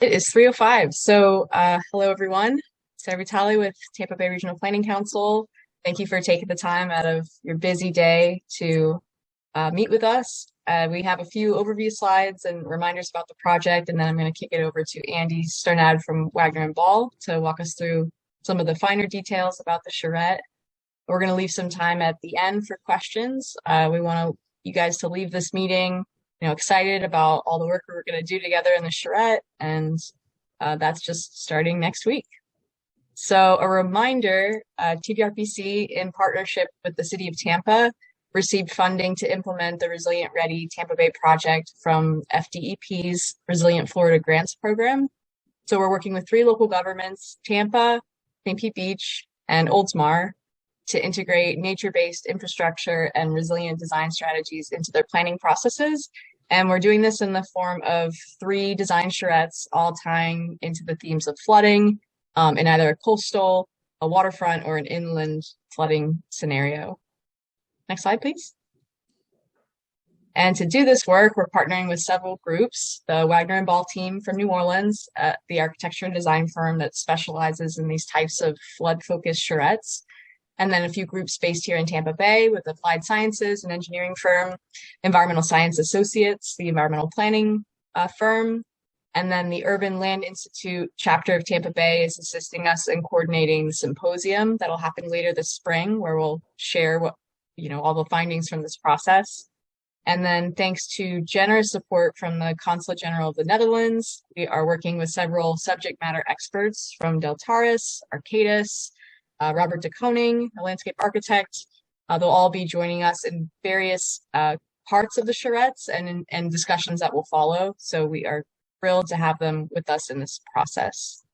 It is 3:05. So, hello everyone. Sarah Vitale with Tampa Bay Regional Planning Council. Thank you for taking the time out of your busy day to meet with us. We have a few overview slides and reminders about the project, and then I'm going to kick it over to Andy Sternad from Wagner and Ball to walk us through some of the finer details about the charrette. We're going to leave some time at the end for questions. We want you guys to leave this meeting excited about all the work we're going to do together in the charrette, and that's just starting next week. So a reminder, TVRPC, in partnership with the City of Tampa, received funding to implement the Resilient Ready Tampa Bay project from FDEP's Resilient Florida Grants Program. So we're working with 3 local governments, Tampa, St. Pete Beach, and Oldsmar, to integrate nature-based infrastructure and resilient design strategies into their planning processes. And we're doing this in the form of 3 design charrettes, all tying into the themes of flooding in either a coastal, a waterfront, or an inland flooding scenario. Next slide, please. And to do this work, we're partnering with several groups: the Wagner and Ball team from New Orleans, the architecture and design firm that specializes in these types of flood-focused charrettes, and then a few groups based here in Tampa Bay with Applied Sciences, an engineering firm, Environmental Science Associates, the environmental planning firm, and then the Urban Land Institute chapter of Tampa Bay is assisting us in coordinating the symposium that'll happen later this spring, where we'll share all the findings from this process. And then thanks to generous support from the Consulate General of the Netherlands, we are working with several subject matter experts from Deltaris, Arcadis, Robert de Koning, a landscape architect. They'll all be joining us in various parts of the charrettes and discussions that will follow. So we are thrilled to have them with us in this process.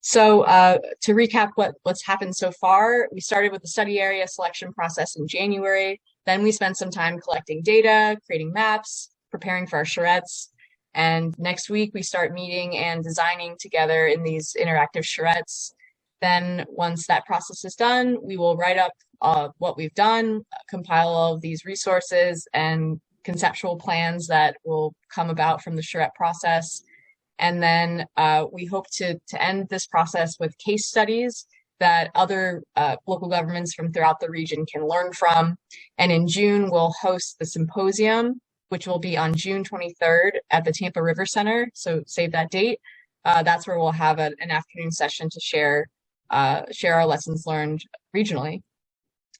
So to recap what's happened so far, we started with the study area selection process in January. Then we spent some time collecting data, creating maps, preparing for our charrettes. And next week, we start meeting and designing together in these interactive charrettes. Then once that process is done, we will write up what we've done, compile all of these resources and conceptual plans that will come about from the charrette process. And then we hope to end this process with case studies that other local governments from throughout the region can learn from. And in June, we'll host the symposium, which will be on June 23rd at the Tampa River Center. So save that date. That's where we'll have an afternoon session to share our lessons learned regionally.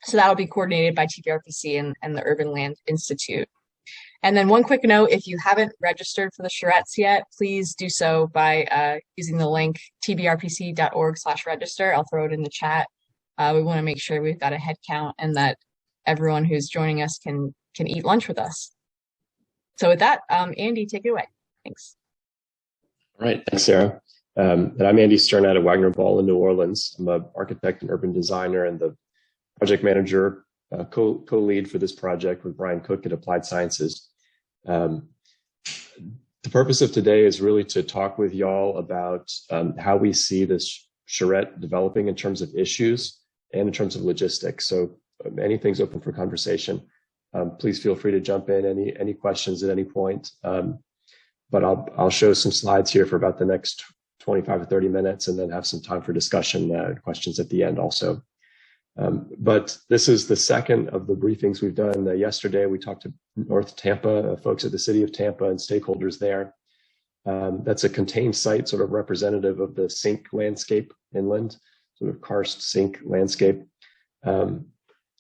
So that will be coordinated by TVRPC and the Urban Land Institute. And then one quick note, if you haven't registered for the charrettes yet, please do so by using the link tvrpc.org/register. I'll throw it in the chat. We want to make sure we've got a head count and that everyone who's joining us can eat lunch with us. So with that, Andy, take it away. Thanks. All right, thanks, Sarah. And I'm Andy Sternad at Wagner Ball in New Orleans. I'm an architect and urban designer and the project manager, co-lead for this project with Brian Cook at Applied Sciences. The purpose of today is really to talk with y'all about how we see this charrette developing in terms of issues and in terms of logistics. So anything's open for conversation. Please feel free to jump in any questions at any point. But I'll show some slides here for about the next 25 or 30 minutes and then have some time for discussion, questions at the end also. But this is the second of the briefings we've done. Yesterday, we talked to North Tampa, folks at the City of Tampa and stakeholders there. That's a contained site, sort of representative of the sink landscape inland, sort of karst sink landscape in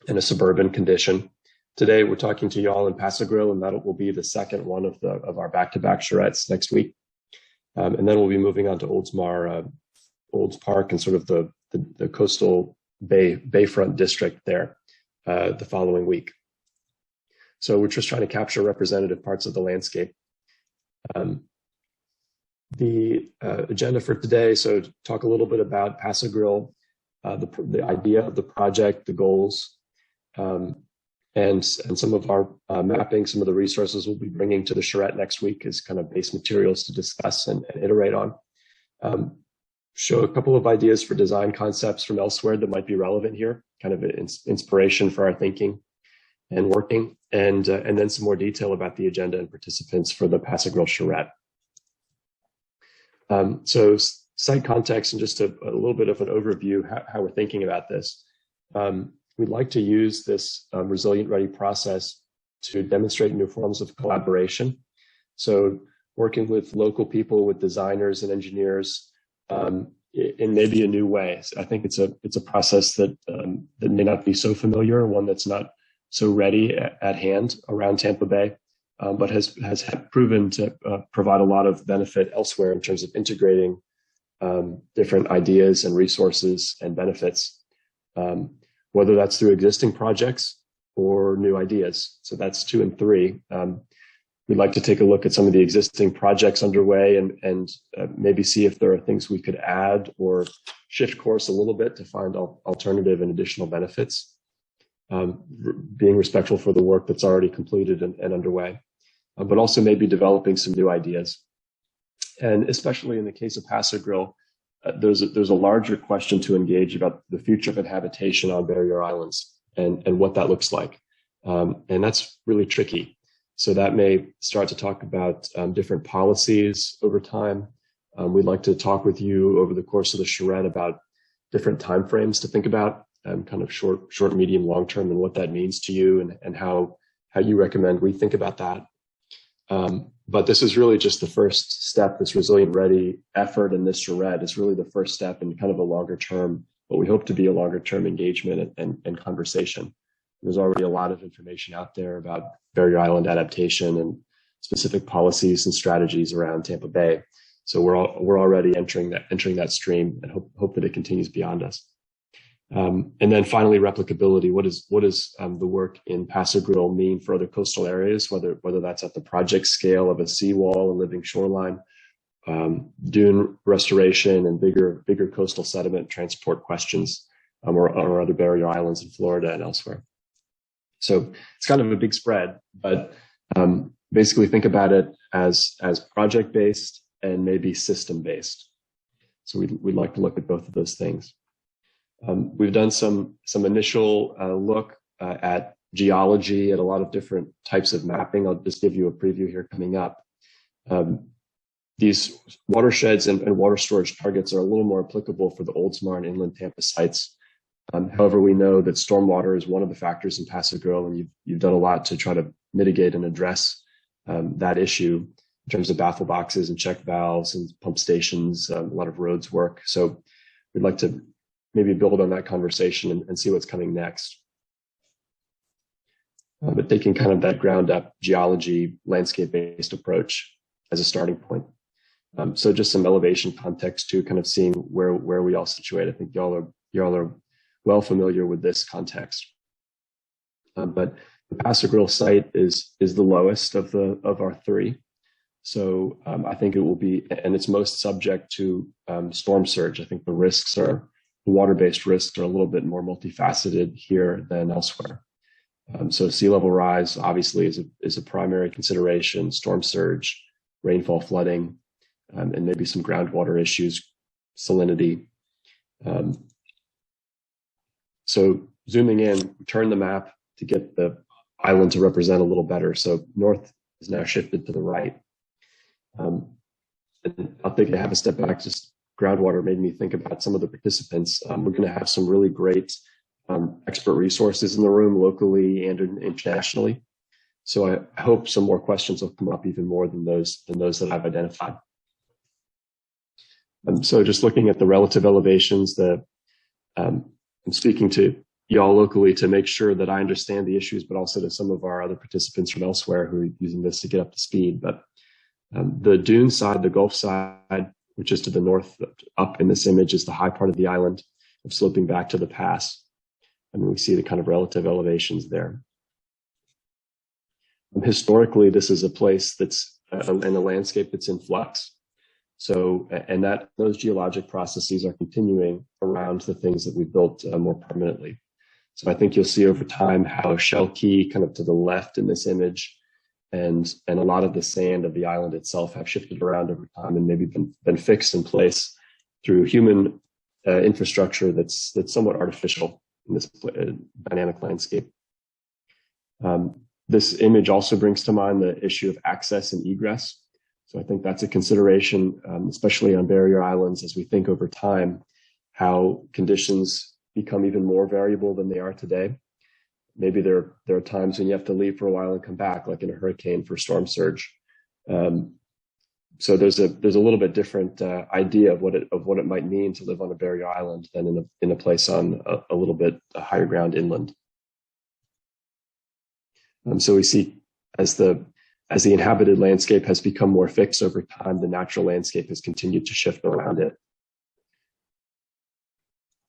a suburban condition. Today, we're talking to y'all in Paso Grill, and that will be the second one of our back-to-back charrettes next week. And then we'll be moving on to Olds Park and sort of the coastal Bayfront district there the following week. So we're just trying to capture representative parts of the landscape. The agenda for today, so to talk a little bit about Paso Grill, the idea of the project, the goals, and some of our mapping, some of the resources we'll be bringing to the charrette next week is kind of base materials to discuss and iterate on. Show a couple of ideas for design concepts from elsewhere that might be relevant here, kind of inspiration for our thinking and working, and then some more detail about the agenda and participants for the Paso Grill charrette. So site context and just a little bit of an overview how we're thinking about this. We'd like to use this resilient ready process to demonstrate new forms of collaboration. So working with local people, with designers and engineers in maybe a new way. So I think it's a process that may not be so familiar, one that's not so ready at hand around Tampa Bay, but has proven to provide a lot of benefit elsewhere in terms of integrating different ideas and resources and benefits, whether that's through existing projects or new ideas. So that's 2 and 3. We'd like to take a look at some of the existing projects underway and maybe see if there are things we could add or shift course a little bit to find alternative and additional benefits, being respectful for the work that's already completed and underway, but also maybe developing some new ideas. And especially in the case of Paso Grill, there's a larger question to engage about the future of habitation on barrier islands and what that looks like. And that's really tricky. So that may start to talk about different policies over time. We'd like to talk with you over the course of the charrette about different timeframes to think about, kind of short, medium, long term, and what that means to you and how you recommend we think about that. But this is really just the first step. This resilient ready effort in this charrette is really the first step in kind of a longer term, what we hope to be a longer term engagement and conversation. There's already a lot of information out there about barrier island adaptation and specific policies and strategies around Tampa Bay. So we're already entering that stream and hope that it continues beyond us. And then finally, replicability. What does the work in Paso Grill mean for other coastal areas, whether that's at the project scale of a seawall and living shoreline, dune restoration and bigger coastal sediment transport questions, or other barrier islands in Florida and elsewhere. So it's kind of a big spread, but basically think about it as project-based and maybe system-based. So we'd like to look at both of those things. We've done some initial look at geology, at a lot of different types of mapping. I'll just give you a preview here coming up. These watersheds and water storage targets are a little more applicable for the Oldsmar and inland Tampa sites. However, we know that stormwater is one of the factors in Paso Grill, and you've done a lot to try to mitigate and address that issue in terms of baffle boxes and check valves and pump stations, a lot of roads work. So we'd like to maybe build on that conversation and see what's coming next. But taking kind of that ground up geology, landscape-based approach as a starting point. So just some elevation context too, kind of seeing where we all situate. I think y'all are well familiar with this context. But the Paso Grill site is the lowest of our 3. So I think it will be, and it's most subject to storm surge. I think the water-based risks are a little bit more multifaceted here than elsewhere. So sea level rise obviously is a primary consideration, storm surge, rainfall flooding, and maybe some groundwater issues, salinity. So zooming in, turn the map to get the island to represent a little better. So north is now shifted to the right. And I'll take a half a step back. Just groundwater made me think about some of the participants. We're going to have some really great expert resources in the room locally and internationally. So I hope some more questions will come up, even more than those that I've identified. So just looking at the relative elevations, I'm speaking to y'all locally to make sure that I understand the issues, but also to some of our other participants from elsewhere who are using this to get up to speed. But the dune side, the Gulf side, which is to the north up in this image, is the high part of the island, sloping back to the pass. And we see the kind of relative elevations there. Historically, this is a place that's in a landscape that's in flux. So, and those geologic processes are continuing around the things that we built more permanently. So I think you'll see over time how Shell Key, kind of to the left in this image, and a lot of the sand of the island itself have shifted around over time and maybe been fixed in place through human infrastructure that's somewhat artificial in this dynamic landscape. This image also brings to mind the issue of access and egress. So I think that's a consideration, especially on barrier islands, as we think over time how conditions become even more variable than they are today. Maybe there are times when you have to leave for a while and come back, like in a hurricane for storm surge. So there's a little bit different idea of what it might mean to live on a barrier island than in a place on a little bit higher ground inland. So we see as the inhabited landscape has become more fixed over time, the natural landscape has continued to shift around it.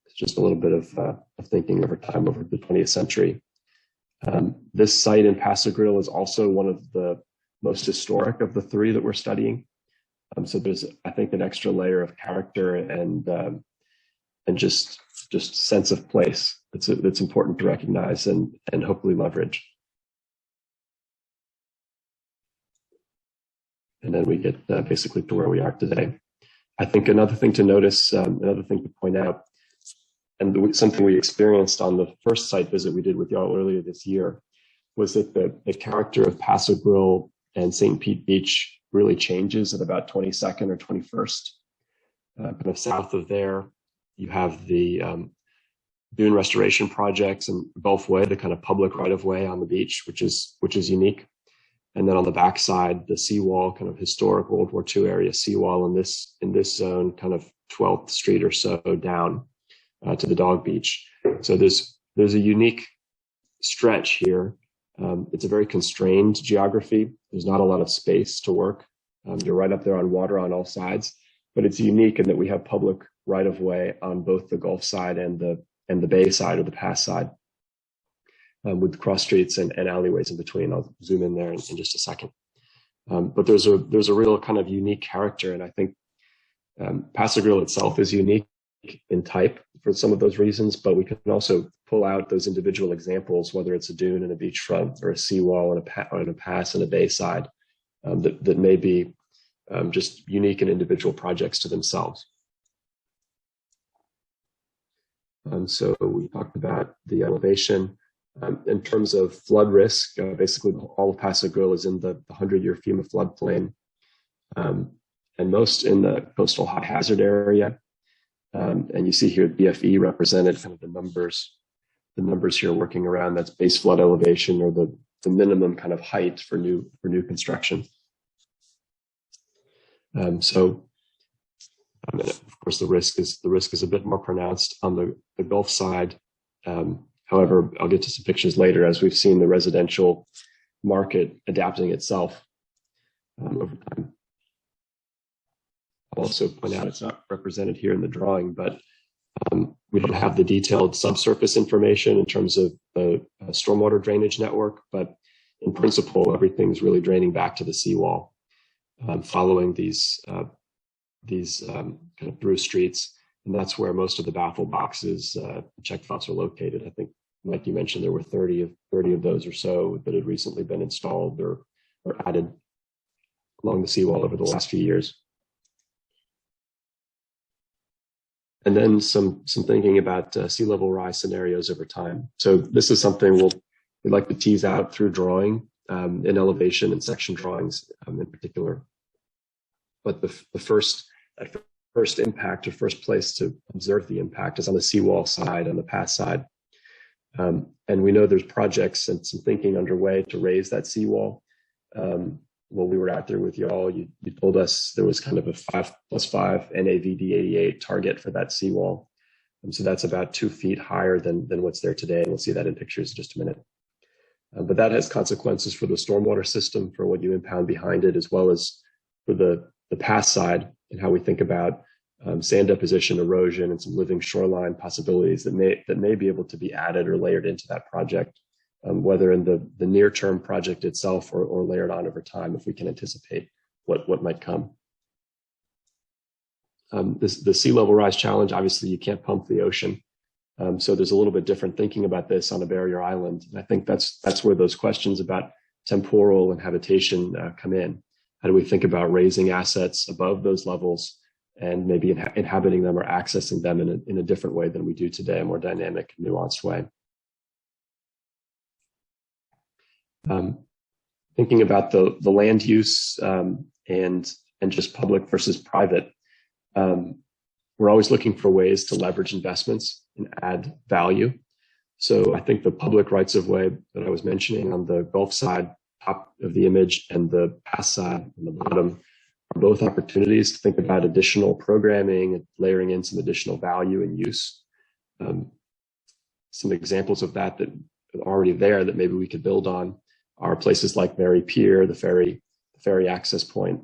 It's just a little bit of thinking over time over the 20th century. This site in Paso Grill is also one of the most historic of the three that we're studying. So there's, I think, an extra layer of character and just sense of place that's important to recognize and hopefully leverage. And then we get basically to where we are today. I think another thing to notice, another thing to point out, and something we experienced on the first site visit we did with y'all earlier this year, was that the character of Paso Grill and St. Pete Beach really changes at about 22nd or 21st. Kind of south of there, you have the dune restoration projects and Gulf Way, the kind of public right-of-way on the beach, which is unique. And then on the backside, the seawall, kind of historic World War II area seawall in this zone, kind of 12th Street or so down to the Dog Beach. So there's a unique stretch here. It's a very constrained geography. There's not a lot of space to work. You're right up there on water on all sides, but it's unique in that we have public right-of-way on both the Gulf side and the Bay side or the Pass side. With cross streets and alleyways in between. I'll zoom in there in just a second. But there's a real kind of unique character, and I think Paso Grill itself is unique in type for some of those reasons, but we can also pull out those individual examples, whether it's a dune and a beachfront or a seawall and a pass and a bay side, that may be just unique and individual projects to themselves. So we talked about the elevation. In terms of flood risk, basically all of Paso Grill is in the 100-year FEMA floodplain, and most in the coastal high hazard area. And you see here BFE represented, kind of the numbers here working around. That's base flood elevation, or the minimum kind of height for new construction. So of course the risk is a bit more pronounced on the Gulf side. However, I'll get to some pictures later as we've seen the residential market adapting itself over time. I'll also point out it's not represented here in the drawing, but we don't have the detailed subsurface information in terms of the stormwater drainage network, but in principle, everything's really draining back to the seawall, following these kind of through streets. And that's where most of the baffle boxes, check valves are located. I think, like you mentioned, there were 30 of those or so that had recently been installed or added along the seawall over the last few years. And then some thinking about sea level rise scenarios over time. So this is something we'd like to tease out through drawing in elevation and section drawings in particular. But the first impact, or first place to observe the impact, is on the seawall side, on the pass side. And we know there's projects and some thinking underway to raise that seawall. When we were out there with y'all, you told us there was kind of a 5+5 NAVD88 target for that seawall. And so that's about 2 feet higher than what's there today. And we'll see that in pictures in just a minute. But that has consequences for the stormwater system, for what you impound behind it, as well as for the pass side and how we think about sand deposition, erosion, and some living shoreline possibilities that may be able to be added or layered into that project, whether in the near-term project itself or layered on over time, if we can anticipate what might come. The sea level rise challenge, obviously you can't pump the ocean. So there's a little bit different thinking about this on a barrier island. And I think that's where those questions about temporal and habitation come in. How do we think about raising assets above those levels and maybe inhabiting them or accessing them in a different way than we do today, a more dynamic, nuanced way? Thinking about the land use and and just public versus private. We're always looking for ways to leverage investments and add value. So I think the public rights of way that I was mentioning on the Gulf side, top of the image, and the pass side on the bottom are both opportunities to think about additional programming and layering in some additional value and use. Some examples of that are already there that maybe we could build on are places like Mary Pier, the ferry access point.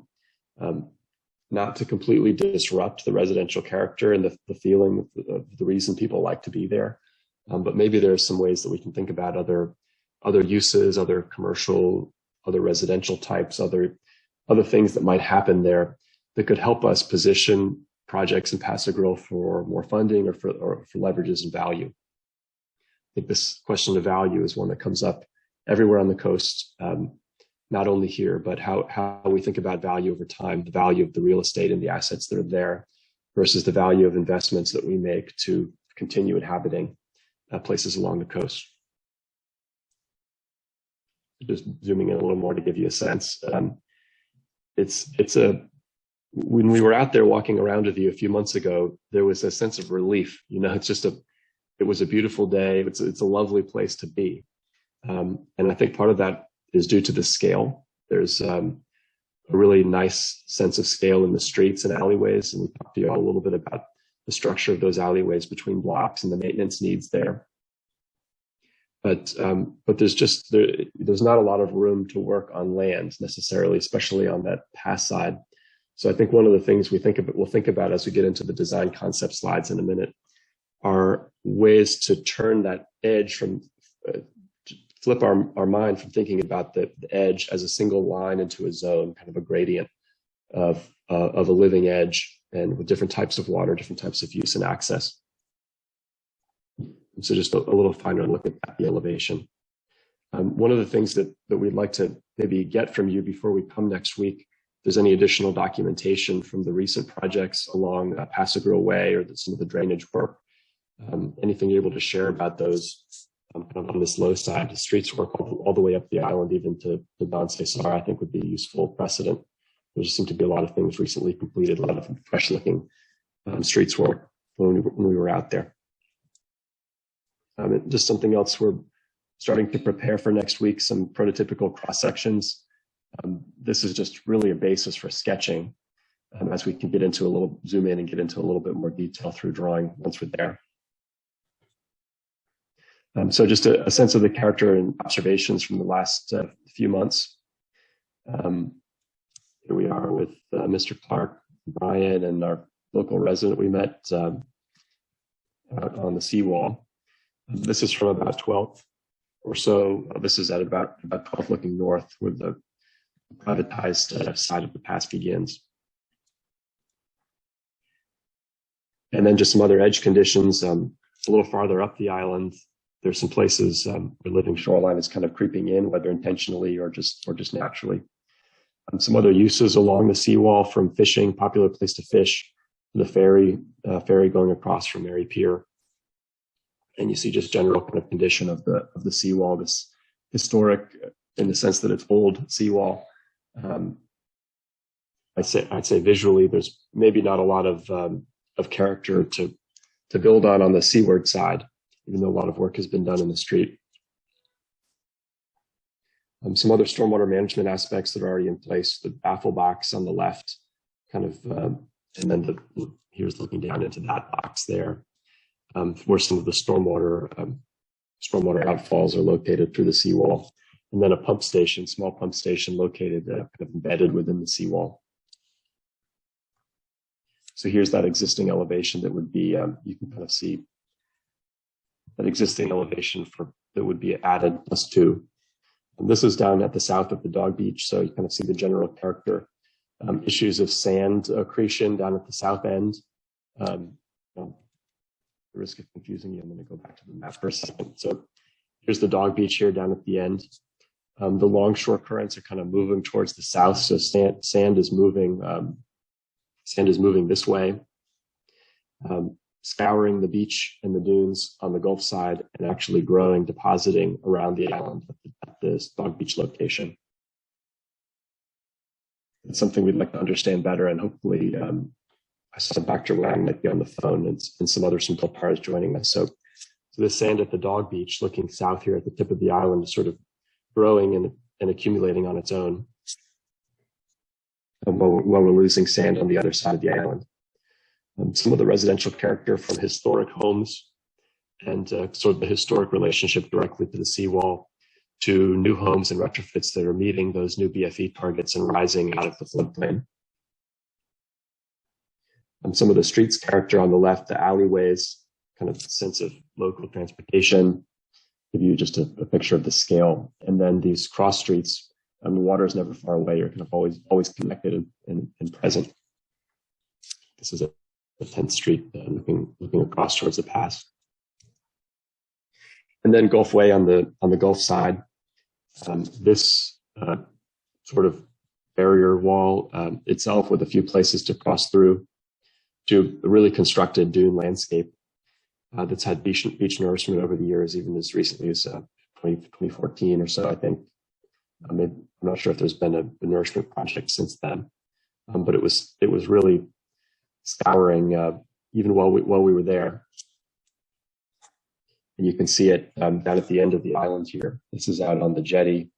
Not to completely disrupt the residential character and the feeling of the reason people like to be there. But maybe there are some ways that we can think about other uses, other commercial, other residential types, other things that might happen there that could help us position projects in Paso Grill for more funding or for leverages and value. I think this question of value is one that comes up everywhere on the coast, not only here, but how we think about value over time, the value of the real estate and the assets that are there versus the value of investments that we make to continue inhabiting places along the coast. Just zooming in a little more to give you a sense. When we were out there walking around with you a few months ago, there was a sense of relief. You know, it was a beautiful day. It's a lovely place to be. And I think part of that is due to the scale. There's a really nice sense of scale in the streets and alleyways. And we talked to you all a little bit about the structure of those alleyways between blocks and the maintenance needs there. But there's not a lot of room to work on land necessarily, especially on that pass side. So I think one of the things we'll think about as we get into the design concept slides in a minute are ways to turn that edge from flip our mind from thinking about the edge as a single line into a zone, kind of a gradient of a living edge, and with different types of water, different types of use and access. And so just a little finer look at the elevation. One of the things that we'd like to maybe get from you before we come next week, if there's any additional documentation from the recent projects along Paso Grill Way or some of the drainage work, anything you're able to share about those kind of on this low side, the streets work all the way up the island, even to Don Cesar, I think would be a useful precedent. There just seem to be a lot of things recently completed, a lot of fresh looking streets work when we were out there. Just something else, we're starting to prepare for next week, some prototypical cross sections. This is just really a basis for sketching as we can zoom in and get into a little bit more detail through drawing once we're there. So just a sense of the character and observations from the last few months. Here we are with Mr. Clark, Brian, and our local resident we met out on the seawall. This is from about 12th or so. This is at about 12th looking north where the privatized side of the pass begins. And then just some other edge conditions a little farther up the island. There's some places where living shoreline is kind of creeping in, whether intentionally or just naturally. Some other uses along the seawall, from fishing, popular place to fish, the ferry going across from Mary Pier. And you see just general kind of condition of the seawall, this historic in the sense that it's old seawall. I'd say visually, there's maybe not a lot of character to build on the seaward side, even though a lot of work has been done in the street. Some other stormwater management aspects that are already in place, the baffle box on the left, kind of, and then here's looking down into that box there, where some of the stormwater outfalls are located through the seawall. And then a pump station, small pump station located kind of embedded within the seawall. So here's that existing elevation that would be, you can kind of see that existing elevation that would be added +2. And this is down at the south of the dog beach, so you kind of see the general character. Issues of sand accretion down at the south end. The risk of confusing you, I'm going to go back to the map for a second. So here's the dog beach here down at the end. The longshore currents are kind of moving towards the south, so sand is moving this way. Scouring the beach and the dunes on the Gulf side and actually growing, depositing around the island at this dog beach location. it's something we'd like to understand better, and hopefully I saw Dr. Wang might be on the phone, and some other Simplipars joining us. So the sand at the dog beach looking south here at the tip of the island is sort of growing and accumulating on its own while we're losing sand on the other side of the island. Some of the residential character from historic homes and sort of the historic relationship directly to the seawall to new homes and retrofits that are meeting those new BFE targets and rising out of the floodplain. Some of the streets character on the left, the alleyways, kind of sense of local transportation, give you just a picture of the scale. And then these cross streets, the water is never far away. You're kind of always connected and present. This is a 10th Street looking across towards the pass. And then Gulf Way on the Gulf side. This sort of barrier wall itself with a few places to cross through to a really constructed dune landscape that's had beach nourishment over the years, even as recently as 2014 or so, I think. I'm not sure if there's been a nourishment project since then, but it was really scouring even while we were there. And you can see it down at the end of the island here. This is out on the jetty.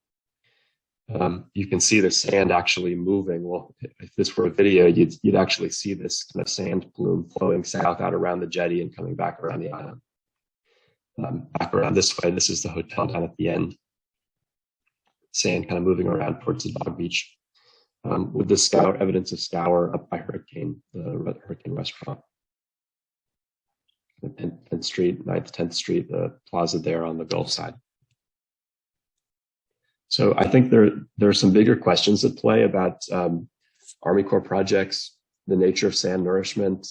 You can see the sand actually moving. Well, if this were a video, you'd actually see this kind of sand plume flowing south out around the jetty and coming back around the island. Back around this way, this is the hotel down at the end. Sand kind of moving around towards the dog beach. With this evidence of scour up by Hurricane, the Hurricane restaurant. 10th Street, 9th, 10th Street, the plaza there on the Gulf side. So I think there are some bigger questions at play about Army Corps projects, the nature of sand nourishment,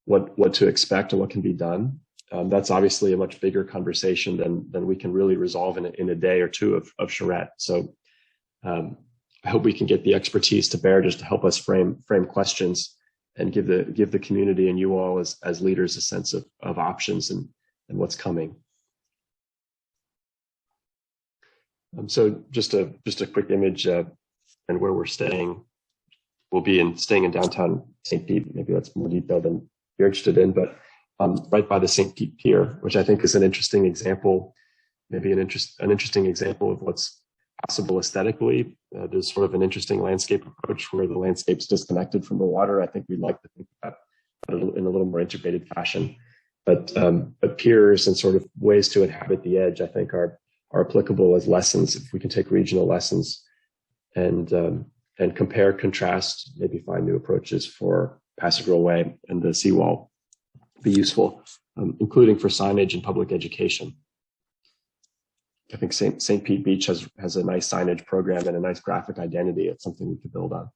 what to expect and what can be done. That's obviously a much bigger conversation than we can really resolve in a day or two of Charrette. So I hope we can get the expertise to bear just to help us frame questions and give the community and you all as leaders a sense of options and what's coming. So just a quick image and where we're staying. We'll be staying in downtown St. Pete. Maybe that's more detail than you're interested in, but right by the St. Pete Pier, which I think is an interesting example, maybe an interesting example of what's possible aesthetically. There's sort of an interesting landscape approach where the landscape's disconnected from the water. I think we'd like to think about it in a little more integrated fashion. But piers and sort of ways to inhabit the edge, I think, are applicable as lessons. If we can take regional lessons and compare, contrast, maybe find new approaches for Passage Way and the seawall, be useful, including for signage and public education. I think St. Pete Beach has a nice signage program and a nice graphic identity. It's something we could build on.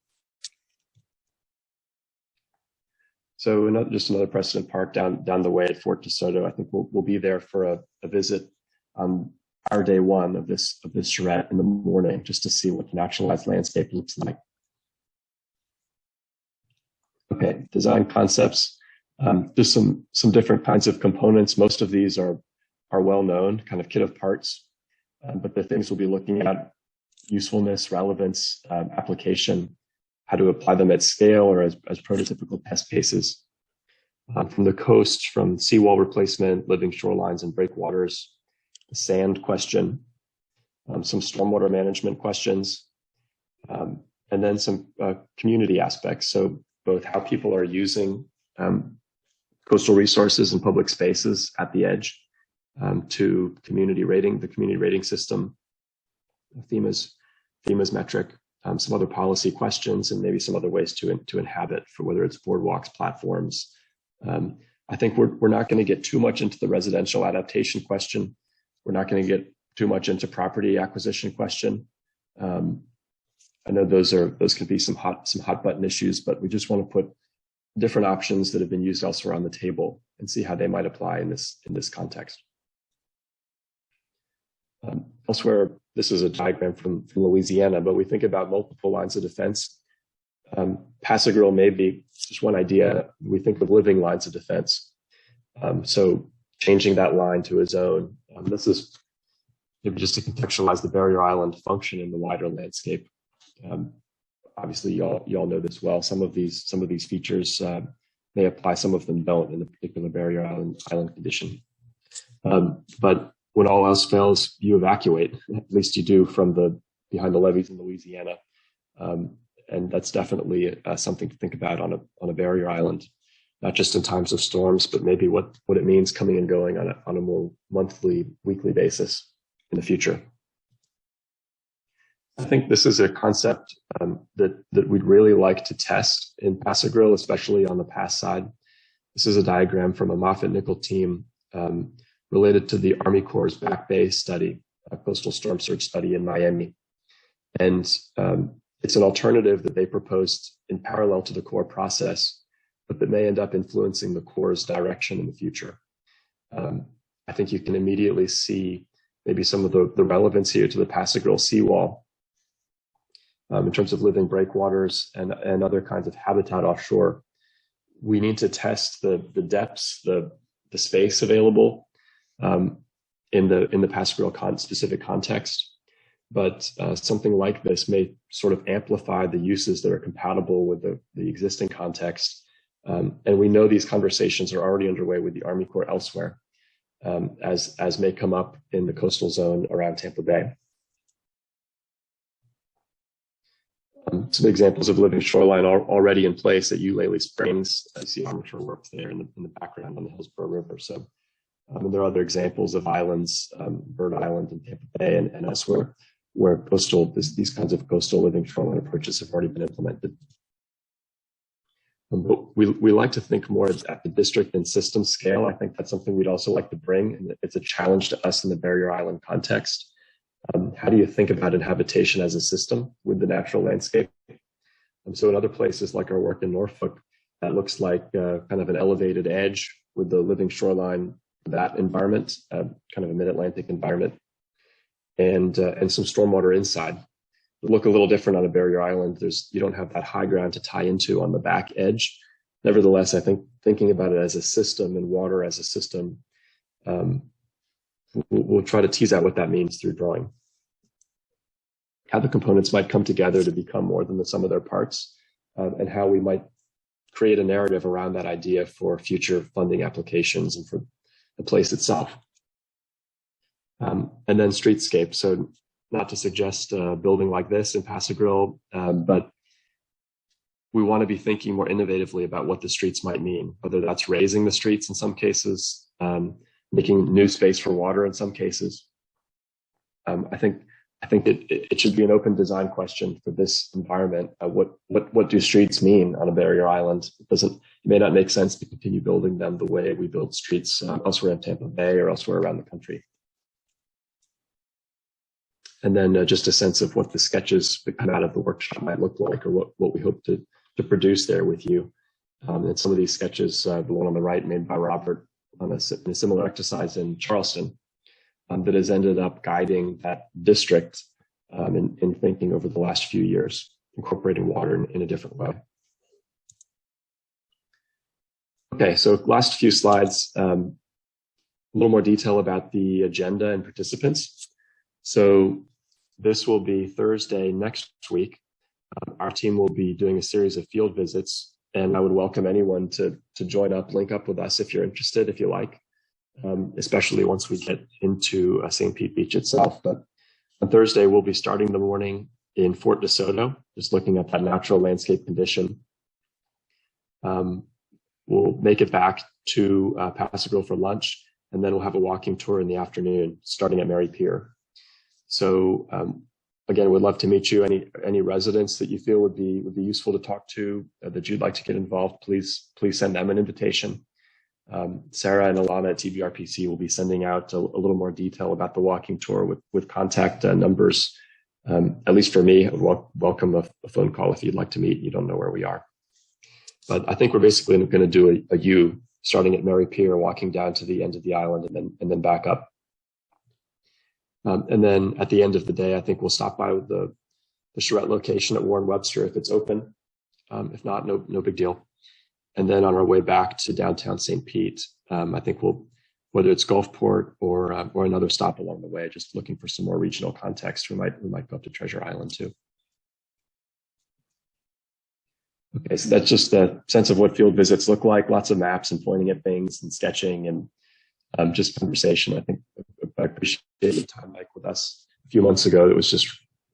So just another precedent park down the way at Fort DeSoto. I think we'll be there for a visit on our day one of this charrette in the morning, just to see what the naturalized landscape looks like. Okay, design concepts. There's some different kinds of components. Most of these are well known, kind of kit of parts, but the things we'll be looking at: usefulness, relevance, application, how to apply them at scale or as prototypical test cases. From the coast, from seawall replacement, living shorelines and breakwaters, the sand question, some stormwater management questions, and then some community aspects. So both how people are using coastal resources and public spaces at the edge, to community rating, the community rating system, FEMA's metric, some other policy questions, and maybe some other ways to inhabit, for whether it's boardwalks, platforms. I think we're not going to get too much into the residential adaptation question. We're not going to get too much into property acquisition question. I know those can be some hot button issues, but we just want to put different options that have been used elsewhere on the table and see how they might apply in this context. Elsewhere, this is a diagram from Louisiana, but we think about multiple lines of defense. Passagerel may be just one idea. We think of living lines of defense. So changing that line to a zone. This is maybe just to contextualize the barrier island function in the wider landscape. obviously you all know this well. Some of these features may apply, some of them don't in the particular barrier island condition. But when all else fails, you evacuate. At least you do from behind the levees in Louisiana, and that's definitely something to think about on a barrier island, not just in times of storms, but maybe what it means coming and going on a more monthly, weekly basis in the future. I think this is a concept that we'd really like to test in Pass-A-Grille, especially on the pass side. This is a diagram from a Moffitt-Nichol team related to the Army Corps' Back Bay study, a coastal storm surge study in Miami. And it's an alternative that they proposed in parallel to the Corps process, but that may end up influencing the Corps' direction in the future. I think you can immediately see maybe some of the relevance here to the Pass-A-Grille seawall in terms of living breakwaters and other kinds of habitat offshore. We need to test the depths, the space available in the Pass-A-Grille specific context. But something like this may sort of amplify the uses that are compatible with the existing context. And we know these conversations are already underway with the Army Corps elsewhere, as may come up in the coastal zone around Tampa Bay. Some examples of living shoreline are already in place at Eulalie Springs. I see armature works there in the background on the Hillsborough River. So and there are other examples of islands, Bird Island in Tampa Bay and elsewhere, where these kinds of coastal living shoreline approaches have already been implemented. But we like to think more at the district and system scale. I think that's something we'd also like to bring, and it's a challenge to us in the barrier island context. How do you think about inhabitation as a system with the natural landscape? So in other places, like our work in Norfolk, that looks like kind of an elevated edge with the living shoreline, that environment, kind of a mid-Atlantic environment, and some stormwater inside. It look a little different on a barrier island. You don't have that high ground to tie into on the back edge. Nevertheless, I think thinking about it as a system and water as a system, we'll try to tease out what that means through drawing. How the components might come together to become more than the sum of their parts, and how we might create a narrative around that idea for future funding applications and for the place itself. And then streetscape. So not to suggest a building like this in Pass-A-Grille, but we want to be thinking more innovatively about what the streets might mean, whether that's raising the streets in some cases, making new space for water in some cases. I think it should be an open design question for this environment. What do streets mean on a barrier island? It may not make sense to continue building them the way we build streets elsewhere in Tampa Bay or elsewhere around the country. And then just a sense of what the sketches that come out of the workshop might look like, or what we hope to produce there with you. And some of these sketches, the one on the right made by Robert in a similar exercise in Charleston, that has ended up guiding that district in thinking over the last few years, incorporating water in a different way. Okay, so last few slides, a little more detail about the agenda and participants. So this will be Thursday next week. Our team will be doing a series of field visits, and I would welcome anyone to join up, link up with us if you're interested, if you like, especially once we get into St. Pete Beach itself. But on Thursday, we'll be starting the morning in Fort DeSoto, just looking at that natural landscape condition. We'll make it back to Pass-A-Grille for lunch, and then we'll have a walking tour in the afternoon, starting at Mary Pier. So again, we'd love to meet you. Any residents that you feel would be useful to talk to, that you'd like to get involved, please send them an invitation. Sarah and Alana at TBRPC will be sending out a little more detail about the walking tour with contact numbers. At least for me, I would welcome a phone call if you'd like to meet. You don't know where we are. But I think we're basically going to do a U, starting at Mary Pier, walking down to the end of the island, and then back up. And then at the end of the day, I think we'll stop by with the Charrette location at Warren Webster if it's open. If not, no big deal. And then on our way back to downtown St. Pete, I think whether it's Gulfport or another stop along the way, just looking for some more regional context, we might go up to Treasure Island too. Okay, so that's just a sense of what field visits look like, lots of maps and pointing at things and sketching and just conversation. I think I appreciate the time, Mike, with us a few months ago. It was just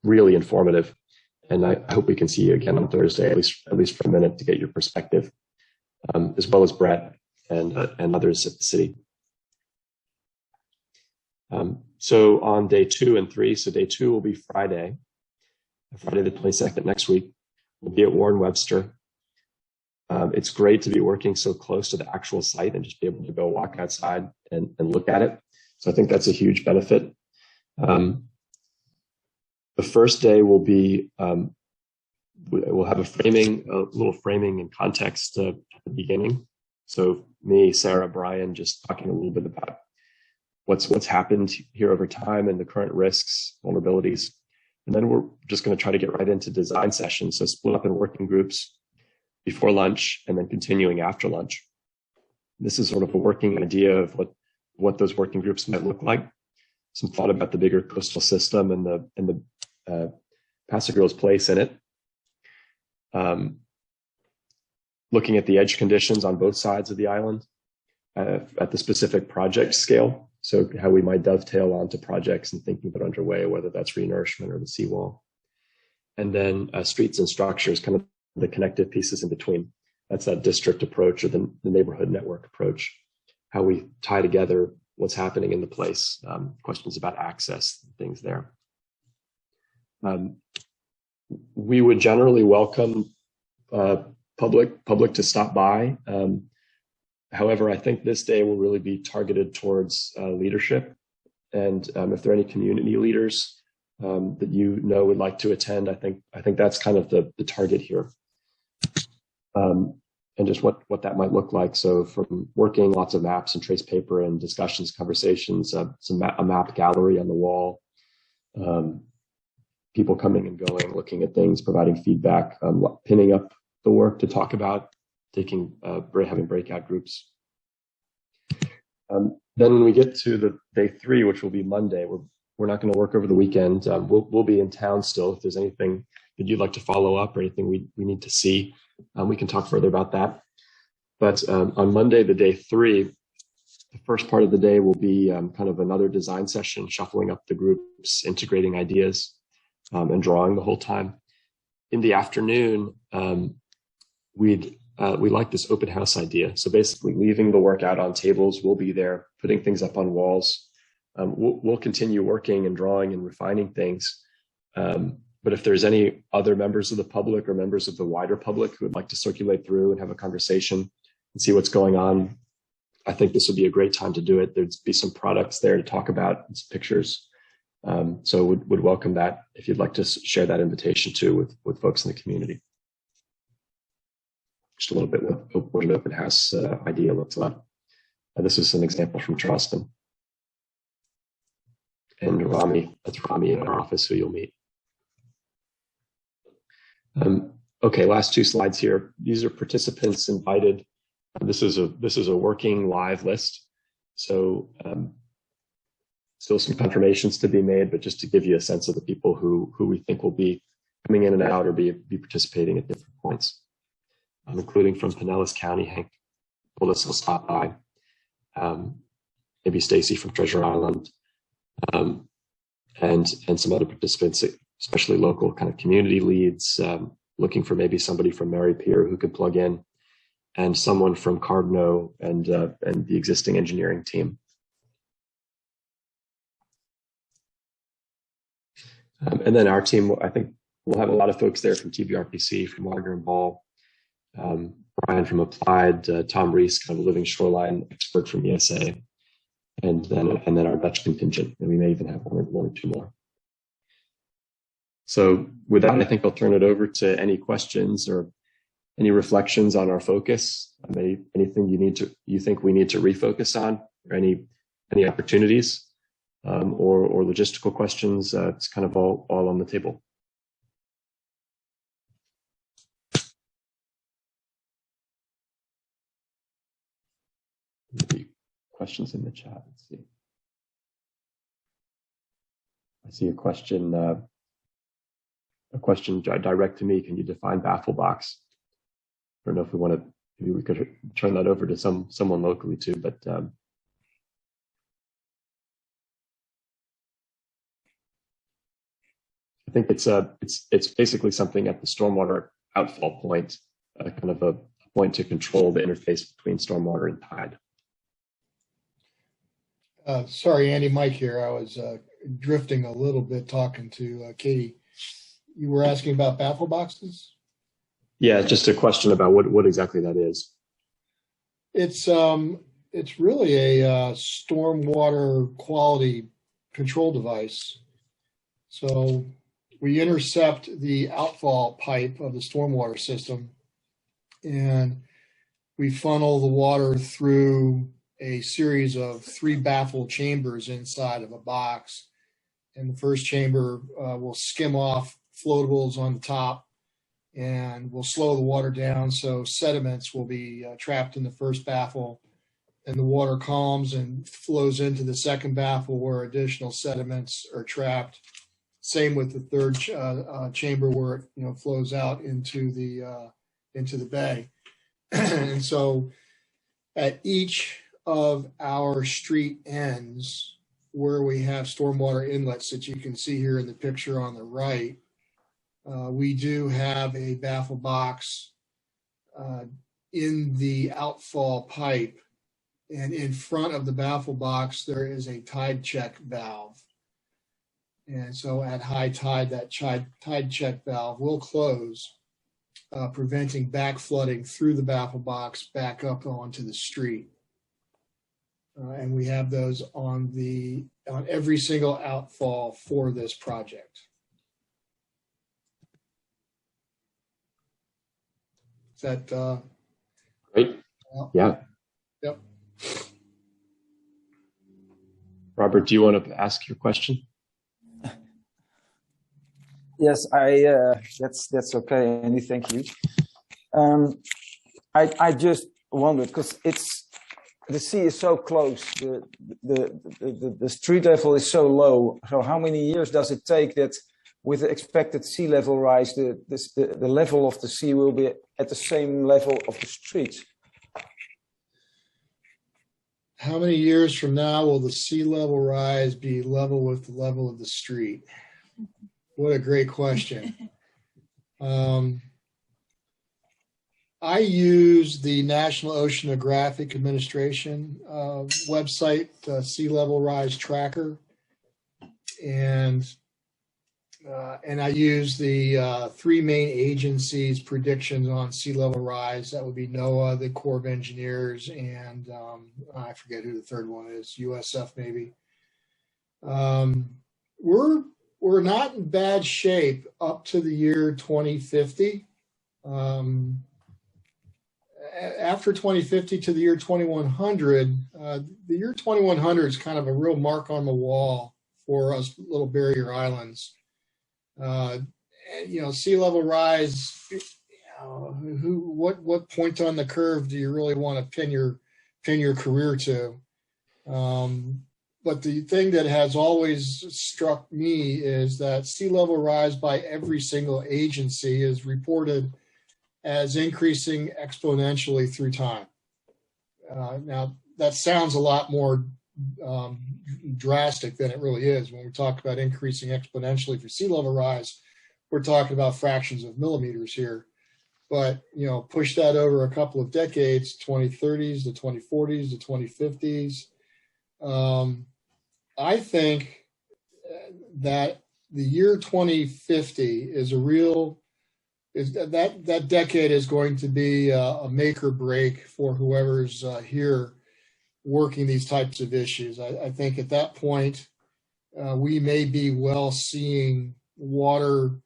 really informative. And I hope we can see you again on Thursday, at least for a minute, to get your perspective, as well as Brett and others at the city. So on day 2 and 3, so day 2 will be Friday the 22nd next week. We'll be at Warren Webster. It's great to be working so close to the actual site and just be able to go walk outside and look at it. So I think that's a huge benefit. The first day will be, we'll have a little framing and context at the beginning. So me, Sarah, Brian, just talking a little bit about what's happened here over time and the current risks, vulnerabilities. And then we're just going to try to get right into design sessions. So split up in working groups before lunch and then continuing after lunch. This is sort of a working idea of what those working groups might look like. Some thought about the bigger coastal system and the Passagrille's place in it. Looking at the edge conditions on both sides of the island at the specific project scale. So how we might dovetail onto projects and thinking that are underway, whether that's renourishment or the seawall. And then streets and structures, kind of the connective pieces in between. That's that district approach or the neighborhood network approach. How we tie together what's happening in the place, questions about access, things there. We would generally welcome public to stop by. However, I think this day will really be targeted towards leadership. And if there are any community leaders that you know would like to attend, I think that's kind of the target here. And just what that might look like. So from working lots of maps and trace paper and discussions, conversations, a map gallery on the wall, people coming and going, looking at things, providing feedback, pinning up the work to talk about, having breakout groups. Then when we get to the day 3, which will be Monday, we're not going to work over the weekend. We'll be in town still. If there's anything that you'd like to follow up or anything we need to see, we can talk further about that. But on Monday, the day 3, the first part of the day will be kind of another design session, shuffling up the groups, integrating ideas, and drawing the whole time. In the afternoon, we like this open house idea. So basically leaving the work out on tables, we'll be there, putting things up on walls. We'll continue working and drawing and refining things. But if there's any other members of the public or members of the wider public who would like to circulate through and have a conversation and see what's going on, I think this would be a great time to do it. There'd be some products there to talk about, and some pictures. So would welcome that if you'd like to share that invitation too with folks in the community. Just a little bit what an open house idea looks like. This is an example from Charleston. And Rami, that's Rami in our office who you'll meet. Okay, last 2 slides here. These are participants invited. This is a working live list. So still some confirmations to be made, but just to give you a sense of the people who we think will be coming in and out or be participating at different points. Including from Pinellas County, Hank told us he'll stop by. Maybe Stacy from Treasure Island, and some other participants, especially local kind of community leads, looking for maybe somebody from Mary Pier who could plug in, and someone from Cardno and the existing engineering team. And then our team, I think we'll have a lot of folks there from TVRPC, from Wagner and Ball. Brian from Applied, Tom Reese, kind of a living shoreline expert from ESA, and then our Dutch contingent, and we may even have one or 2 more. So with that, I think I'll turn it over to any questions or any reflections on our focus. Anything you think we need to refocus on, or any opportunities, or logistical questions. It's kind of all on the table. Maybe questions in the chat. Let's see. I see a question direct to me. Can you define baffle box? don't know if we want to, maybe we could turn that over to someone locally too, but I think it's basically something at the stormwater outfall point, kind of a point to control the interface between stormwater and tide. Sorry, Andy, Mike here. I was drifting a little bit talking to Katie. You were asking about baffle boxes? Yeah, just a question about what exactly that is. It's really a stormwater quality control device. So we intercept the outfall pipe of the stormwater system, and we funnel the water through a series of 3 baffle chambers inside of a box. And the first chamber will skim off floatables on the top, and will slow the water down, so sediments will be trapped in the first baffle, and the water calms and flows into the second baffle where additional sediments are trapped. Same with the third chamber where it flows out into the bay. And so at each of our street ends where we have stormwater inlets that you can see here in the picture on the right, we do have a baffle box in the outfall pipe, and in front of the baffle box there is a tide check valve. And so at high tide, that tide check valve will close, preventing back flooding through the baffle box back up onto the street. And we have those on every single outfall for this project. Is that great? Yeah. Yep. Robert, do you want to ask your question? Yes, that's okay, Andy. Thank you. I just wondered, because the sea is so close, the street level is so low. So how many years does it take that, with the expected sea level rise, the level of the sea will be at the same level of the streets? How many years from now will the sea level rise be level with the level of the street? What a great question. I use the National Oceanographic Administration website, Sea Level Rise Tracker, and I use the 3 main agencies' predictions on sea level rise. That would be NOAA, the Corps of Engineers, and I forget who the third one is, USF maybe. We're not in bad shape up to the year 2050. After 2050 to the year 2100, the year 2100 is kind of a real mark on the wall for us little barrier islands. Sea level rise, what point on the curve do you really want to pin your career to? But the thing that has always struck me is that sea level rise by every single agency is reported as increasing exponentially through time. Now, that sounds a lot more drastic than it really is. When we talk about increasing exponentially for sea level rise, we're talking about fractions of millimeters here. But, push that over a couple of decades, 2030s, the 2040s, the 2050s. I think that the year 2050 is that decade is going to be a make or break for whoever's here working these types of issues. I think at that point, we may be well seeing water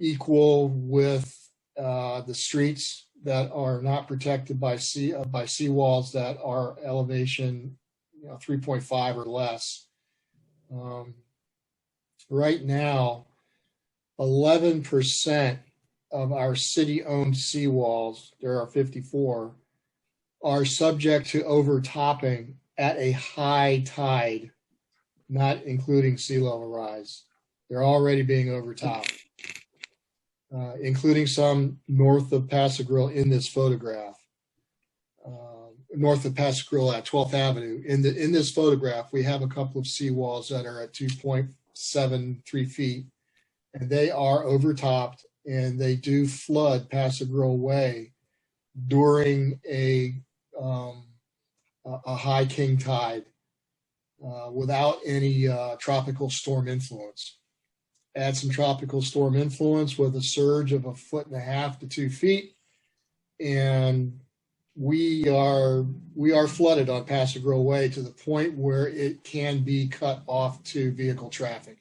equal with the streets that are not protected by seawalls that are elevation 3.5 or less. Right now, 11% of our city-owned seawalls, there are 54, are subject to overtopping at a high tide, not including sea level rise. They're already being overtopped. including some north of Paso Grill in this photograph. North of Paso Grill at 12th Avenue. In this photograph, we have a couple of seawalls that are at 2.73 feet, and they are overtopped, and they do flood Paso Grill Way during a high king tide without any tropical storm influence. Add some tropical storm influence with a surge of 1.5 to 2 feet, and we are flooded on Paso Grill Way to the point where it can be cut off to vehicle traffic.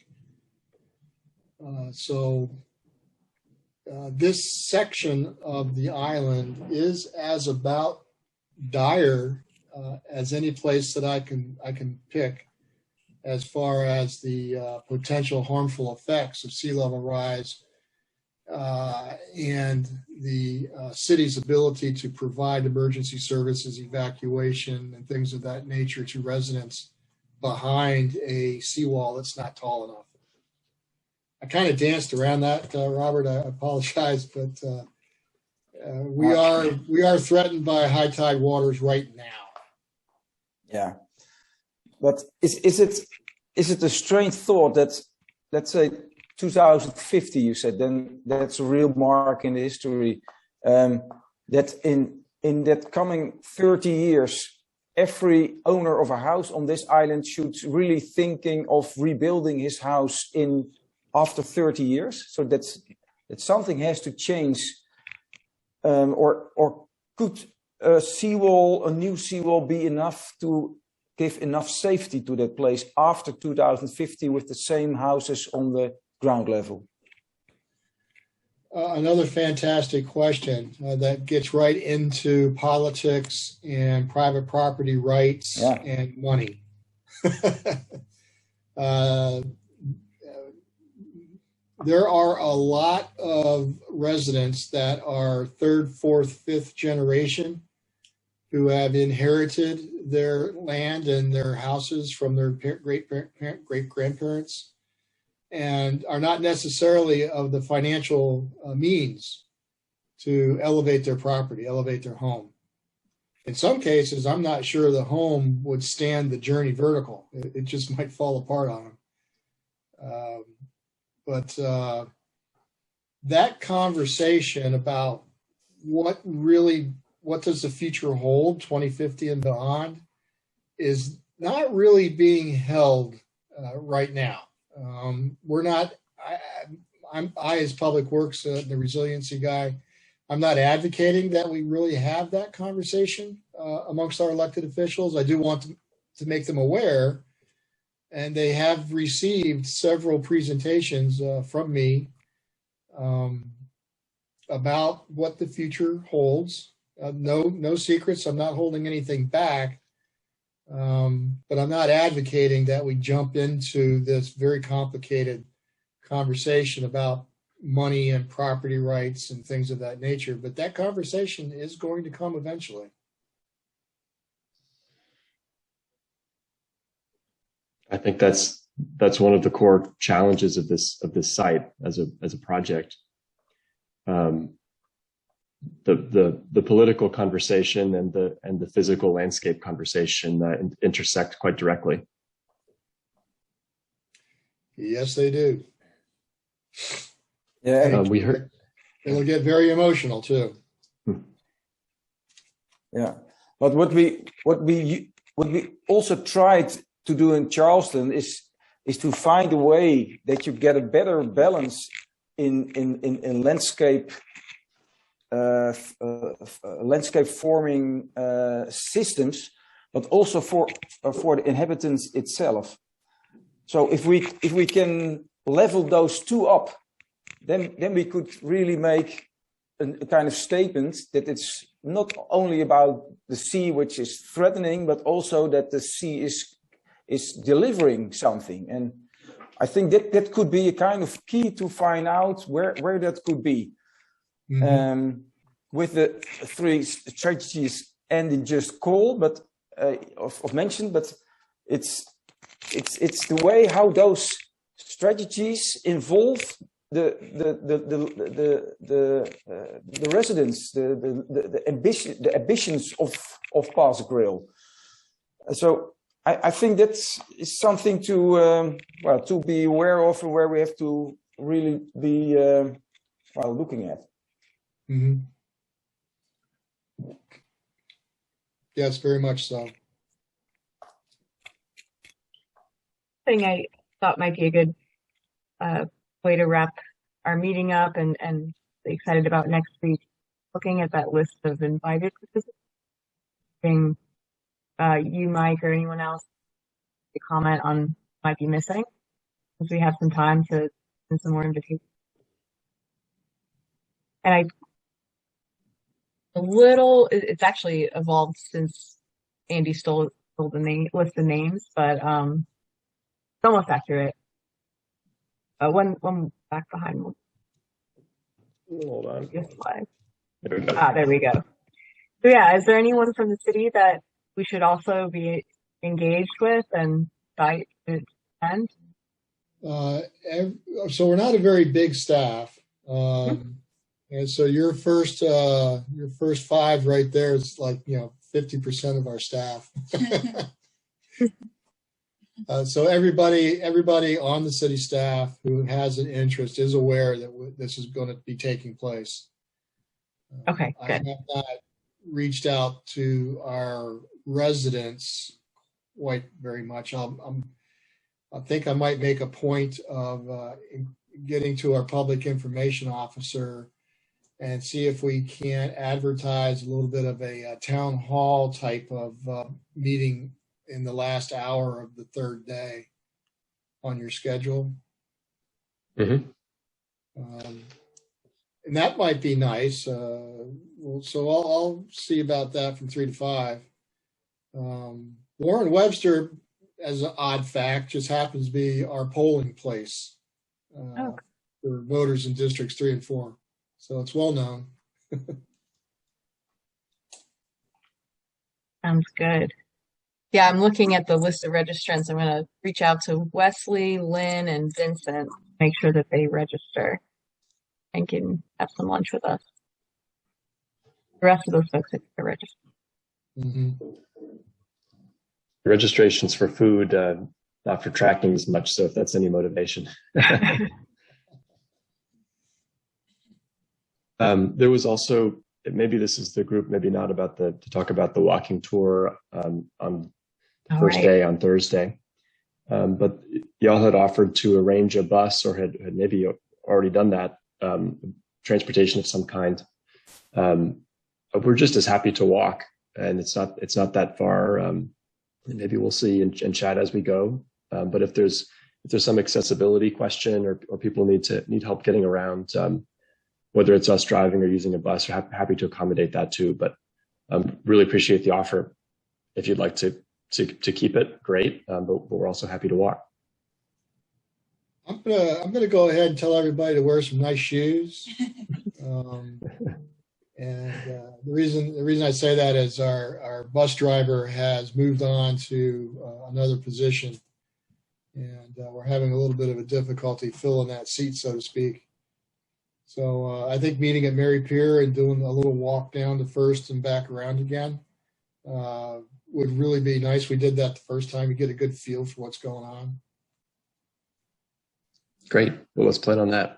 This section of the island is as about dire as any place that I can pick as far as the potential harmful effects of sea level rise and the city's ability to provide emergency services, evacuation, and things of that nature to residents behind a seawall that's not tall enough. I kind of danced around that, Robert. I apologize, but we are threatened by high tide waters right now. Yeah, but is it a strange thought that, let's say 2050, you said, then that's a real mark in the history, that in that coming 30 years, every owner of a house on this island should really thinking of rebuilding his house after 30 years. So that something has to change, or could a new seawall be enough to give enough safety to that place after 2050 with the same houses on the ground level? Another fantastic question that gets right into politics and private property rights and money. There are a lot of residents that are third, fourth, fifth generation who have inherited their land and their houses from their great-grandparents and are not necessarily of the financial means to elevate their property, elevate their home. In some cases, I'm not sure the home would stand the journey vertical. It just might fall apart on them. But that conversation about what does the future hold, 2050 and beyond, is not really being held right now. We're not. I as Public Works, the resiliency guy, I'm not advocating that we really have that conversation amongst our elected officials. I do want to make them aware. And they have received several presentations from me about what the future holds. No secrets. I'm not holding anything back. But I'm not advocating that we jump into this very complicated conversation about money and property rights and things of that nature. But that conversation is going to come eventually. I think that's one of the core challenges of this site as a project. The political conversation and the physical landscape conversation intersect quite directly. Yes, they do. Yeah, we heard. It'll get very emotional too. Yeah, but what we also tried to do in Charleston is to find a way that you get a better balance in landscape landscape forming systems, but also for the inhabitants itself. So if we can level those two up, then we could really make a kind of statement that it's not only about the sea which is threatening, but also that the sea is delivering something. And I think that could be a kind of key to find out where that could be. Mm-hmm. With the three strategies Andy just called, but of mentioned, but it's the way how those strategies involve the residents, the ambitions of Pass Grill. So I think that is something to well, to be aware of, and where we have to really be well, looking at. Mm-hmm. Yes, very much so. Thing I thought might be a good way to wrap our meeting up and be excited about next week, looking at that list of invited participants. You, Mike, or anyone else to comment on might be missing, since we have some time to send some more invitations. And it's actually evolved since Andy stole the list of names, but it's almost accurate. One back behind one. Hold on. There we go. There we go. So yeah, is there anyone from the city that we should also be engaged with and invite to attend? So we're not a very big staff. And so your first 5 right there is like, 50% of our staff. So everybody on the city staff who has an interest is aware that this is going to be taking place. Okay, good. I have not reached out to our residents quite very much. I think I might make a point of getting to our public information officer and see if we can advertise a little bit of a town hall type of meeting in the last hour of the third day on your schedule. Mm-hmm. And that might be nice. So I'll see about that from 3 to 5. Warren Webster, as an odd fact, just happens to be our polling place for voters in districts 3 and 4. So it's well known. Sounds good. Yeah, I'm looking at the list of registrants. I'm going to reach out to Wesley, Lynn, and Vincent, make sure that they register and can have some lunch with us. The rest of those folks are registered. Mm-hmm. Registrations for food, not for tracking as much, so if that's any motivation. There was also, maybe this is the group, maybe not, to talk about the walking tour on the first day on Thursday. But y'all had offered to arrange a bus, or had maybe already done that, transportation of some kind. We're just as happy to walk, and it's not that far. Maybe we'll see and chat as we go. But if there's some accessibility question, or people need help getting around, whether it's us driving or using a bus, we're happy to accommodate that too. But really appreciate the offer. If you'd like to keep it, great. But we're also happy to walk. I'm gonna go ahead and tell everybody to wear some nice shoes. And the reason I say that is our bus driver has moved on to another position, and we're having a little bit of a difficulty filling that seat, so to speak. So I think meeting at Mary Pier and doing a little walk down to First and back around again would really be nice. We did that the first time. You get a good feel for what's going on. Great. Well, let's plan on that.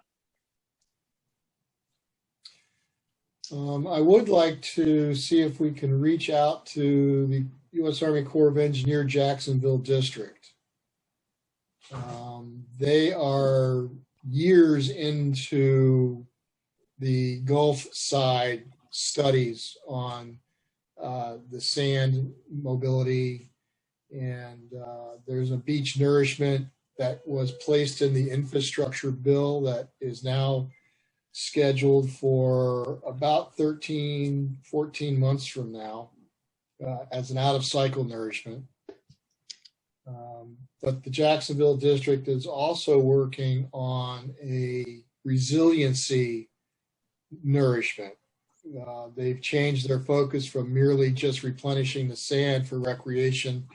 I would like to see if we can reach out to the U.S. Army Corps of Engineers Jacksonville District. They are years into the Gulf side studies on the sand mobility, and there's a beach nourishment that was placed in the infrastructure bill that is now scheduled for about 13, 14 months from now as an out-of-cycle nourishment. But the Jacksonville district is also working on a resiliency nourishment. They've changed their focus from merely just replenishing the sand for recreation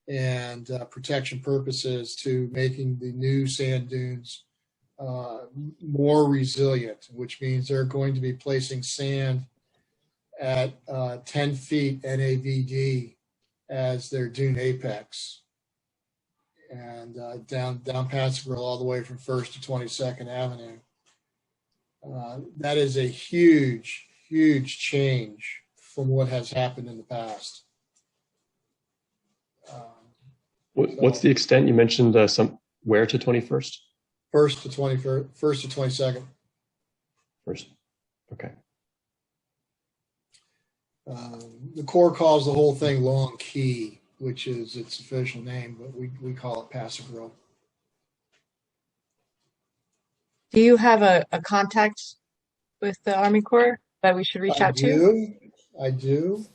and protection purposes to making the new sand dunes more resilient, which means they're going to be placing sand at 10 feet NAVD as their dune apex, and down Passive all the way from 1st to 22nd Avenue. That is a huge, huge change from what has happened in the past. What's the extent you mentioned? Where to 21st? 1st to 22nd. First, okay. The Corps calls the whole thing Long Key, which is its official name, but we call it Passive Row. Do you have a contact with the Army Corps that we should reach out to? I do.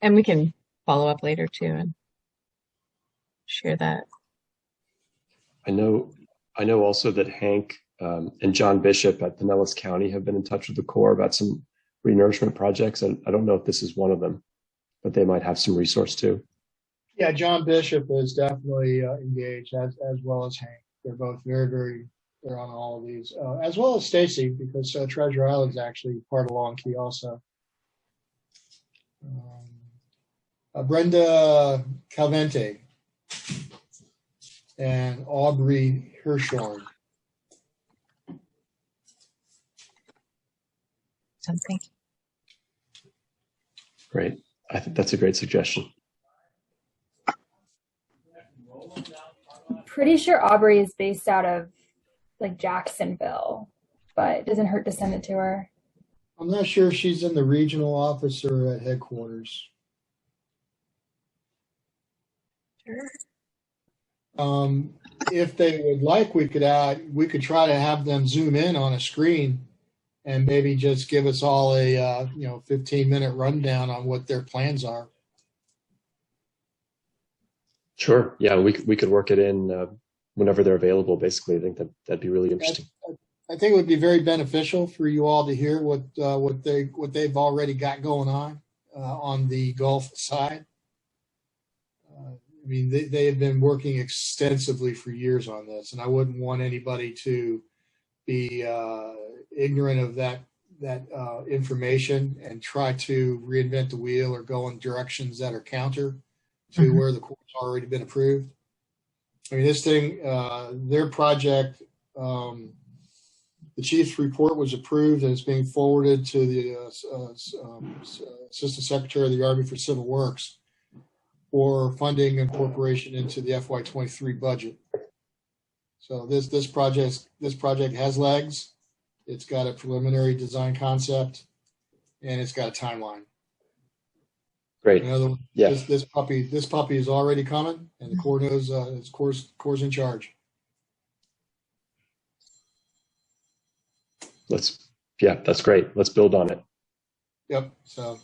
And we can follow up later too and share that. I know also that Hank and John Bishop at Pinellas County have been in touch with the Corps about some renourishment projects. And I don't know if this is one of them, but they might have some resource too. Yeah, John Bishop is definitely engaged, as well as Hank. They're both they're on all of these, as well as Stacy, because Treasure Island's actually part of Long Key also. Brenda Calvente and Aubrey Hirschhorn. Something. Great. I think that's a great suggestion. Pretty sure Aubrey is based out of like Jacksonville, but it doesn't hurt to send it to her. I'm not sure if she's in the regional office or at headquarters. Sure. If they would like, we could try to have them zoom in on a screen and maybe just give us all a 15-minute rundown on what their plans are. Sure. Yeah, we could work it in whenever they're available. Basically, I think that'd be really interesting. I think it would be very beneficial for you all to hear what they've already got going on the Gulf side. I mean, they have been working extensively for years on this, and I wouldn't want anybody to be ignorant of that information and try to reinvent the wheel or go in directions that are counter to where the Corps has already been approved. I mean, this thing, their project, the chief's report was approved and it's being forwarded to the Assistant Secretary of the Army for Civil Works for funding incorporation into the FY23 budget. So this project has legs. It's got a preliminary design concept, and it's got a timeline. Great. In other words, yeah. This puppy is already coming, and the Corps knows its Corps in charge. That's great. Let's build on it. Yep. So,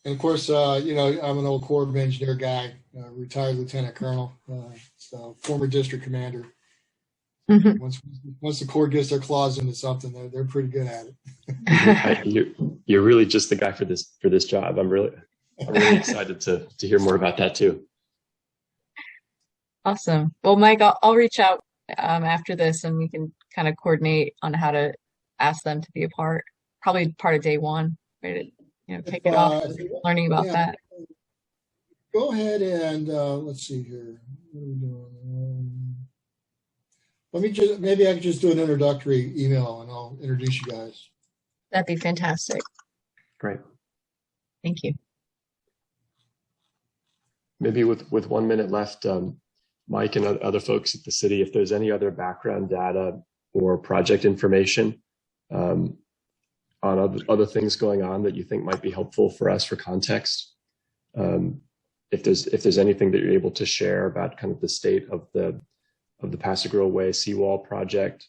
and of course, I'm an old Corps of Engineer guy, retired Lieutenant Colonel, so former district commander. Mm-hmm. Once the Corps gets their claws into something, they're pretty good at it. You're really just the guy for this job. I'm really excited to hear more about that too. Awesome. Well, Mike, I'll reach out after this, and we can kind of coordinate on how to ask them to be probably part of day one, right? Kick it off, learning about that. Go ahead and let's see here. What are we doing? Maybe I can just do an introductory email and I'll introduce you guys. That'd be fantastic. Great. Thank you. Maybe with 1 minute left, Mike and other folks at the city, if there's any other background data or project information on other things going on that you think might be helpful for us for context, if there's anything that you're able to share about kind of the state of the Pass-A-Grille Way seawall project,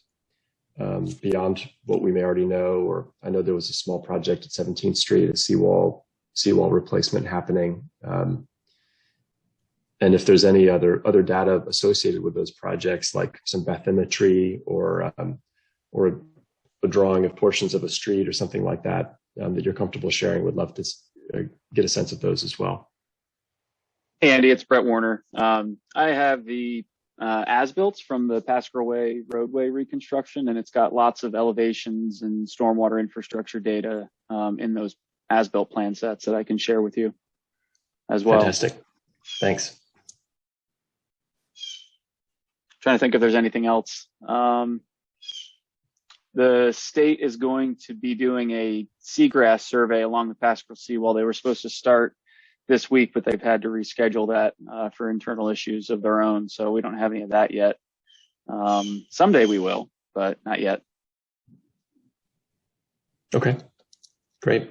beyond what we may already know, or I know there was a small project at 17th Street, a seawall replacement happening. And if there's any other data associated with those projects, like some bathymetry or a drawing of portions of a street or something like that, that you're comfortable sharing, would love to get a sense of those as well. Hey Andy, it's Brett Warner. I have the as-built from the Pascal Way roadway reconstruction, and it's got lots of elevations and stormwater infrastructure data in those as-built plan sets that I can share with you as well. Fantastic. Thanks. Trying to think if there's anything else. The state is going to be doing a seagrass survey along the Pascal Seawall. They were supposed to start this week, but they've had to reschedule that for internal issues of their own. So we don't have any of that yet. Someday we will, but not yet. Okay, great.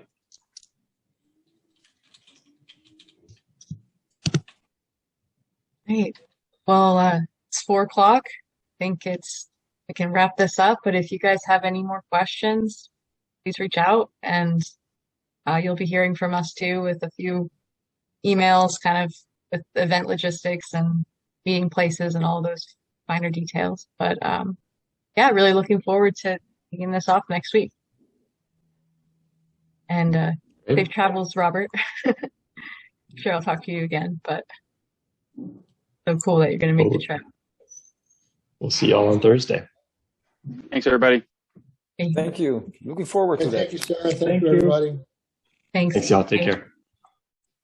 Great. Well, it's 4 o'clock. I think we can wrap this up, but if you guys have any more questions, please reach out, and you'll be hearing from us too with a few emails kind of with event logistics and meeting places and all those finer details. But yeah, really looking forward to kicking this off next week. And safe travels, Robert. Sure, I'll talk to you again, but so cool that you're going to make the trip. We'll see y'all on Thursday. Thanks, everybody. Thank you. Looking forward to that. Thank you, Sarah. Thank you, everybody. Thanks. Thanks, y'all. Take care.